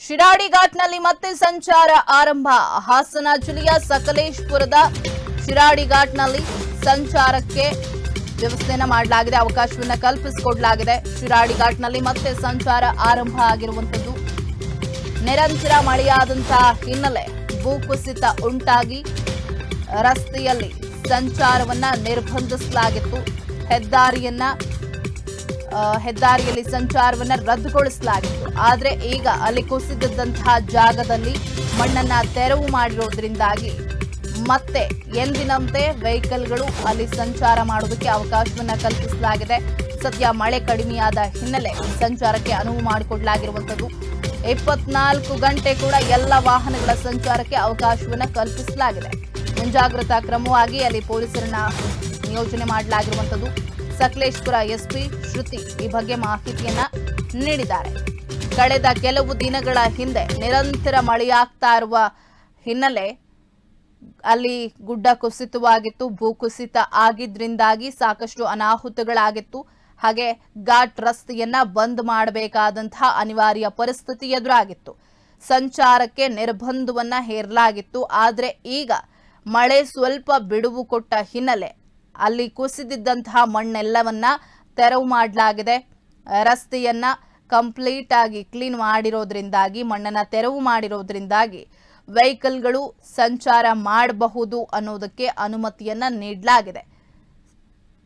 ಶಿರಾಡಿ ಘಾಟ್ನಲ್ಲಿ ಮತ್ತೆ ಸಂಚಾರ ಆರಂಭ. ಹಾಸನ ಜಿಲ್ಲೆಯ ಸಕಲೇಶಪುರದ ಶಿರಾಡಿ ಘಾಟ್ನಲ್ಲಿ ಸಂಚಾರಕ್ಕೆ ವ್ಯವಸ್ಥೆಯನ್ನು ಮಾಡಲಾಗಿದೆ, ಅವಕಾಶವನ್ನು ಕಲ್ಪಿಸಿಕೊಡಲಾಗಿದೆ. ಶಿರಾಡಿ ಘಾಟ್ನಲ್ಲಿ ಮತ್ತೆ ಸಂಚಾರ ಆರಂಭ ಆಗಿರುವಂತದ್ದು. ನಿರಂತರ ಮಳೆಯಾದಂತಹ ಹಿನ್ನೆಲೆ ಭೂಕುಸಿತ ಉಂಟಾಗಿ ರಸ್ತೆಯಲ್ಲಿ ಸಂಚಾರವನ್ನ ನಿರ್ಬಂಧಿಸಲಾಗಿತ್ತು. ಹೆದ್ದಾರಿಯಲ್ಲಿ ಸಂಚಾರವನ್ನ ರದ್ದುಗೊಳಿಸಲಾಗಿತ್ತು. ಆದ್ರೆ ಈಗ ಅಲ್ಲಿ ಕುಸಿದಿದ್ದಂತಹ ಜಾಗದಲ್ಲಿ ಮಣ್ಣನ್ನ ತೆರವು ಮಾಡಿರೋದ್ರಿಂದಾಗಿ ಮತ್ತೆ ಎಂದಿನಂತೆ ವೆಹಿಕಲ್ಗಳು ಅಲ್ಲಿ ಸಂಚಾರ ಮಾಡೋದಕ್ಕೆ ಅವಕಾಶವನ್ನ ಕಲ್ಪಿಸಲಾಗಿದೆ. ಸದ್ಯ ಮಳೆ ಕಡಿಮೆಯಾದ ಹಿನ್ನೆಲೆ ಸಂಚಾರಕ್ಕೆ ಅನುವು ಮಾಡಿಕೊಡಲಾಗಿರುವಂತದ್ದು. 24 ಗಂಟೆ ಕೂಡ ಎಲ್ಲ ವಾಹನಗಳ ಸಂಚಾರಕ್ಕೆ ಅವಕಾಶವನ್ನ ಕಲ್ಪಿಸಲಾಗಿದೆ. ಮುಂಜಾಗ್ರತಾ ಕ್ರಮವಾಗಿ ಅಲ್ಲಿ ಪೊಲೀಸರನ್ನ ನಿಯೋಜನೆ ಮಾಡಲಾಗಿರುವಂತದ್ದು. ಸಕಲೇಶಪುರ ಎಸ್ಪಿ ಶ್ರುತಿ ಈ ಬಗ್ಗೆ ಮಾಹಿತಿಯನ್ನ ನೀಡಿದ್ದಾರೆ. ಕಳೆದ ಕೆಲವು ದಿನಗಳ ಹಿಂದೆ ನಿರಂತರ ಮಳೆಯಾಗ್ತಾ ಇರುವ ಹಿನ್ನೆಲೆ ಅಲ್ಲಿ ಗುಡ್ಡ ಕುಸಿತವಾಗಿತ್ತು. ಭೂಕುಸಿತ ಆಗಿದ್ರಿಂದಾಗಿ ಸಾಕಷ್ಟು ಅನಾಹುತಗಳಾಗಿತ್ತು. ಹಾಗೆ ಘಾಟ್ ರಸ್ತೆಯನ್ನ ಬಂದ್ ಮಾಡಬೇಕಾದಂತಹ ಅನಿವಾರ್ಯ ಪರಿಸ್ಥಿತಿ ಎದುರಾಗಿತ್ತು. ಸಂಚಾರಕ್ಕೆ ನಿರ್ಬಂಧವನ್ನ ಹೇರಲಾಗಿತ್ತು. ಆದ್ರೆ ಈಗ ಮಳೆ ಸ್ವಲ್ಪ ಬಿಡುವು ಕೊಟ್ಟ ಹಿನ್ನೆಲೆ ಅಲ್ಲಿ ಕುಸಿದಿದ್ದಂತಹ ಮಣ್ಣೆಲ್ಲವನ್ನ ತೆರವು ಮಾಡಲಾಗಿದೆ. ರಸ್ತೆಯನ್ನ ಕಂಪ್ಲೀಟ್ ಆಗಿ ಕ್ಲೀನ್ ಮಾಡಿರೋದ್ರಿಂದಾಗಿ, ಮಣ್ಣನ್ನ ತೆರವು ಮಾಡಿರೋದ್ರಿಂದಾಗಿ ವೆಹಿಕಲ್ಗಳು ಸಂಚಾರ ಮಾಡಬಹುದು ಅನ್ನೋದಕ್ಕೆ ಅನುಮತಿಯನ್ನ ನೀಡಲಾಗಿದೆ.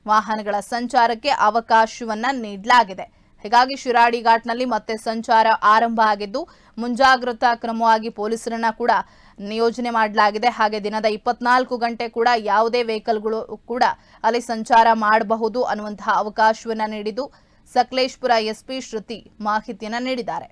ವಾಹನಗಳ ಸಂಚಾರಕ್ಕೆ ಅವಕಾಶವನ್ನ ನೀಡಲಾಗಿದೆ. ಹೀಗಾಗಿ ಶಿರಾಡಿ ಘಾಟ್ನಲ್ಲಿ ಮತ್ತೆ ಸಂಚಾರ ಆರಂಭ ಆಗಿದ್ದು, ಮುಂಜಾಗ್ರತಾ ಕ್ರಮವಾಗಿ ಪೊಲೀಸರನ್ನ ಕೂಡ ನಿಯೋಜನೆ ಮಾಡಲಾಗಿದೆ. ಹಾಗೆ ದಿನದ 24 ಗಂಟೆ ಕೂಡ ಯಾವುದೇ ವೆಹಿಕಲ್ಗಳು ಕೂಡ ಅಲ್ಲಿ ಸಂಚಾರ ಮಾಡಬಹುದು ಅನ್ನುವಂತಹ ಅವಕಾಶವನ್ನ ನೀಡಿದ್ದು ಸಕಲೇಶಪುರ ಎಸ್ಪಿ ಶ್ರುತಿ ಮಾಹಿತಿಯನ್ನ ನೀಡಿದ್ದಾರೆ.